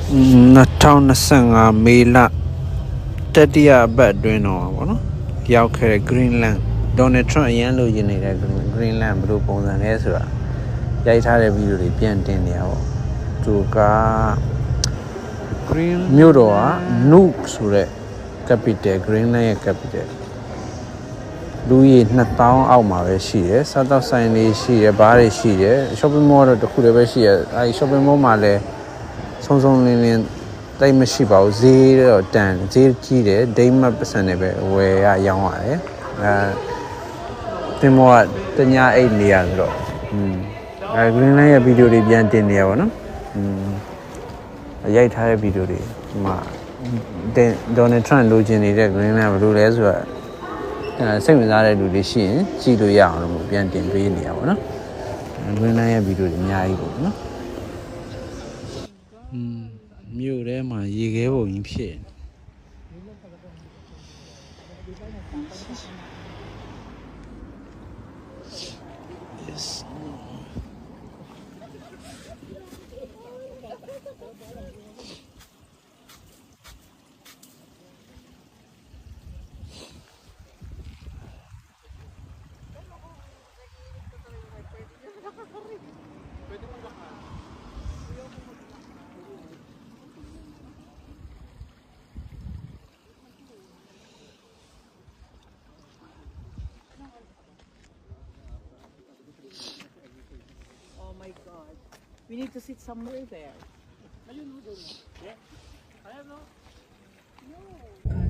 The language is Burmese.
2025မေလတတိယအပတ်အတွင်းတော့ပေါ့နော်ရောက်ခဲ့တဲ့ Greenland Donald Trump အရန်လိုချင်နေတဲ့ Greenland ဘယ်လိုပုံစံလဲဆိုတာရိုက်ထားတဲ့ဗီဒီယိုတွေပြန်တင်နေရပေါ့သူက Green မြို့တော်က Nuuk ဆိုတဲ့ capital Greenland ရဲ့ capital လူကြီး2000အောက်မှာပဲရှိတယ်စားတောက်ဆိုင်တွေရှိတယ်ဘားတွေရှိတယ် shopping mall တော့တစ်ခုတည်းပဲရှိတယ်အဲဒီ shopping mall မှာလည်းဆုံးဆုံးလင်းလင်းတိတ်မရှိပါဘူးဈေးတော့တန်ဈေးကြီးတယ်ဒိမတ်ပတ်စံတွေပဲဝယ်ရရောင်းရတယ်တင်မောကတ냐အိတ်နေရဆိုတော့Greenland ရဲ့ဗီဒီယိုတွေပြန်တင်နေရပါတော့ရိုက်ထားတဲ့ဗီဒီယိုတွေဒီမှာDonald Trump လိုချင်နေတဲ့ Greenland ဘယ်လိုလဲဆိုတော့စိတ်ဝင်စားတဲ့လူတွေရှိရင်ကြည့်လို့ရအောင်လို့ပြန်တင်ပေးနေရပါတော့Greenland ရဲ့ဗီဒီယိုတွေအများကြီးပေါ့နော်မြို့ထဲမှာရေခဲပုံကြီးဖြစ်Oh my God. We need to sit somewhere there. No.